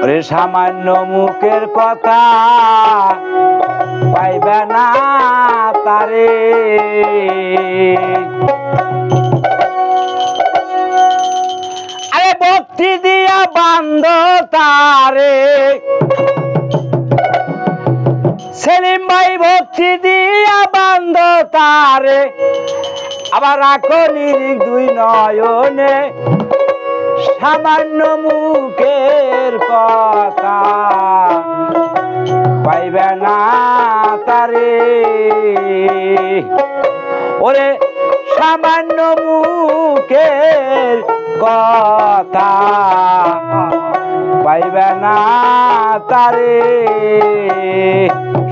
ওরে সামান্য মুখের কথা পাইবে না তারে, আরে ভক্তি দিয়া বান্ধ তারে, সেলিম ভাই ভক্তি দিয়া বান্ধ তারে, আবার রাখো নিরিখ দুই নয়নে, সামান্য মুখের কথা পাইবে না তারে, ওরে সামান্য মুখের কথা পাইবে না তারে।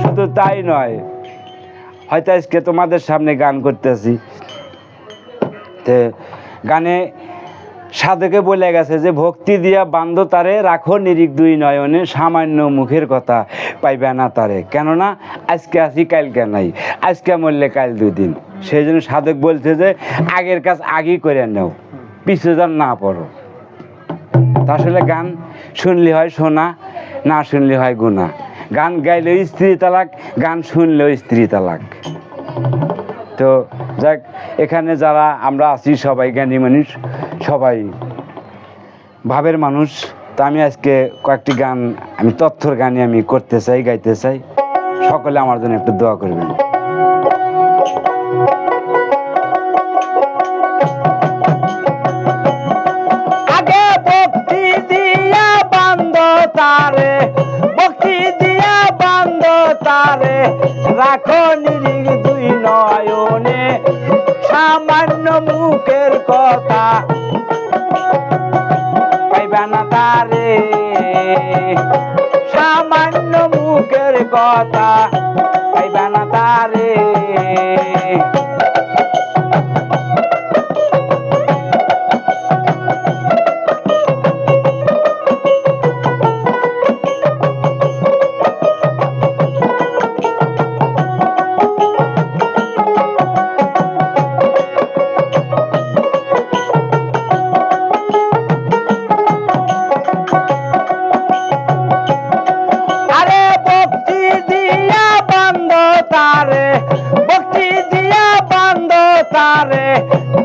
শুধু তাই নয়, হয়তো আজকে তোমাদের সামনে গান করতেছি, তো গানে সাধকে বলে গেছে যে ভক্তি দিয়া বান্ধ তারে, রাখো নিরিখ দুই নয়নে, সামান্য মুখের কথা পাইবে না তারে। কেননা আজকে আসি কালকে নাই, আজকে মরলে কাল দুদিন। সেই জন্য সাধক বলছে যে আগের কাজ আগেই করে নেও, পিছু যেন না পড়ো। আসলে গান শুনলে হয় শোনা, না শুনলে হয় গুণা। গান গাইলেও স্ত্রী তালাক, গান শুনলেও স্ত্রী তালাক। তো যাক, এখানে যারা আমরা আছি সবাই জ্ঞানী মানুষ, সবাই ভাবের মানুষ। তা আমি আজকে কয়েকটি গান, আমি তথ্যর গানে আমি করতে চাই, গাইতে চাই। সকলে আমার জন্য একটু দোয়া করবেন। আগে ভক্তি দিয়া বান্ধ তারে, ভক্তি দিয়া বান্ধ তারে, রাখো নিরিখ দুই নয়নে, সামান্য মুখের কথা পাইবে না তারে, সামান্য মুখের কথা পাইবে না তারে।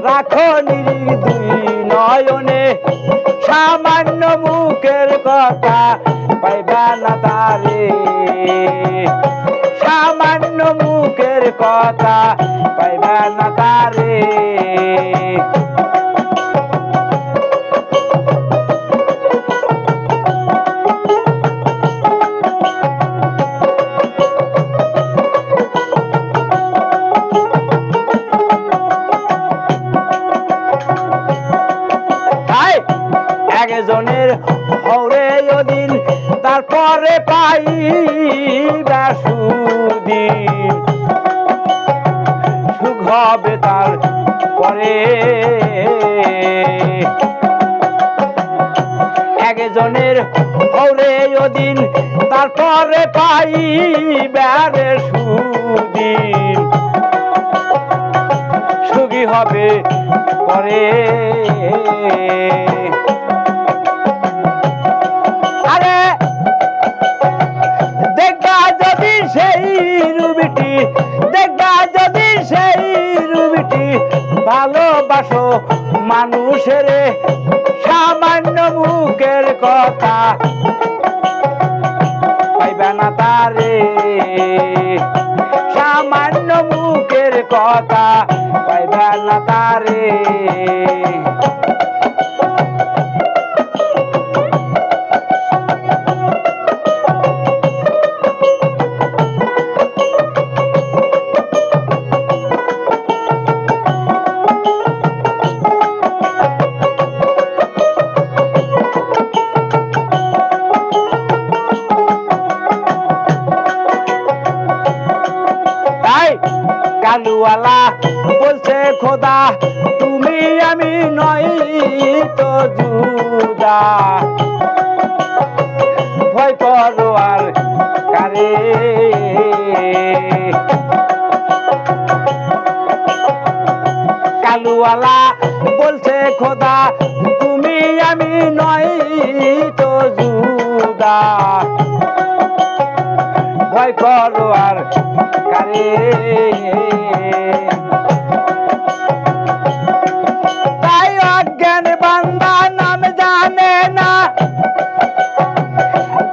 রাখো নিরিখ দুই নয়নে, সামান্য মুখের কথা পাইবে না তারে, সামান্য মুখের কথা পাইবে না তারে। একজনের হরে ওদিন, তারপরে পাইবা সুদিন, সুখ হবে তার পরে। একজনের হরে ওদিন, তারপরে পাইবা সুদিন, সুখী হবে পরে। আরে দেখা যদি সেই রুবিটি, দেখা যদি সেই রুবিটি, ভালোবাসো মানুষের, সামান্য মুখের কথা পাইবে না তারে, সামান্য মুখের কথা পাইবে না তারে। কালুওয়ালা বলছে খোদা, তুমি আমি নই তো জুদা, ভয় করো আর কারে। কালুওয়ালা বলছে খোদা, তুমি আমি নই তো জুদা, বান্দা ভয় করো আর কারে তাই অজ্ঞান বান্দা নাম জানে না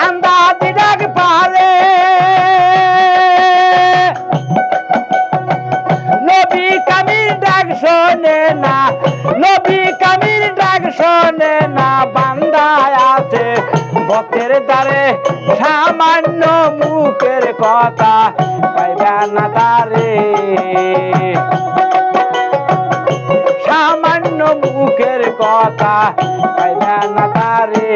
আন্দাজি ডাক পারে নবী কামির ডাক শোনে না নবী কামির ডাক শোনে না বান্দা আছে ভক্তের দ্বারে সামান্য মুখের কথা পাইবা না তারে সামান্য মুখের কথা পাইবা না তারে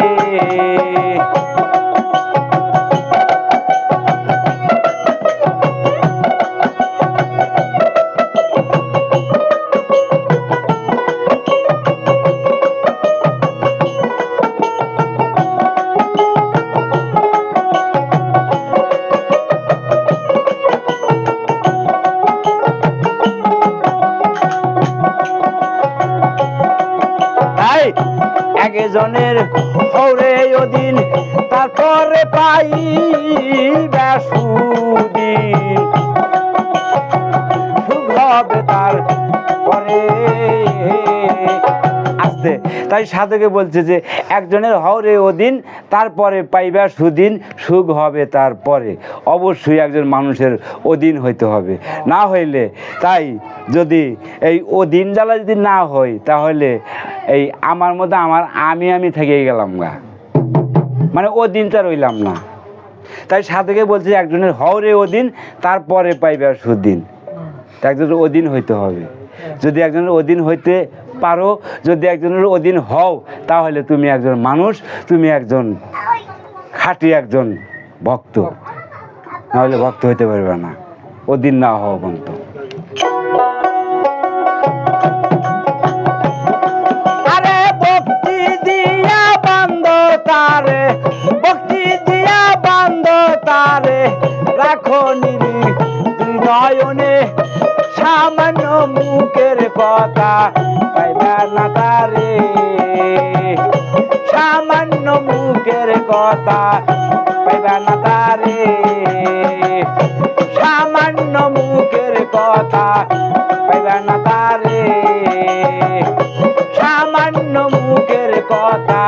একজনের হরে ওদিন তারপরে পাইবা সুদিন সুখ হবে তার পরে আসতে তাই সাধকে বলছে যে একজনের হরে ওদিন তারপরে পাইবা সুদিন সুখ হবে তারপরে অবশ্যই একজন মানুষের অধীন হইতে হবে না হইলে তাই যদি এই অধীন জ্বালা যদি না হয় তাহলে এই আমার মধ্যে আমি থেকে গেলাম গা মানে অধীনটা রইলাম না তাই সাধকে বলছে একজনের হরে অধীন তারপরে পাইবা সুদিন একজনের অধীন হইতে হবে যদি একজনের অধীন হইতে পারো যদি একজনের অধীন হও তাহলে তুমি একজন মানুষ তুমি একজন খাঁটি একজন ভক্ত নাহলে ভক্ত হইতে পারবে না অধীন না হও পর্যন্ত আরে ভক্তি দিয়া বান্ধ তারে ভক্তি দিয়া বান্ধ তারে রাখো নিরি দুই নয়নে সামান্য মুখের কথা পাইবা না তারে সামান্য মুখের কথা পাইবা না তারে সামান্য মুখের কথা পাইবা না তারে সামান্য মুখের কথা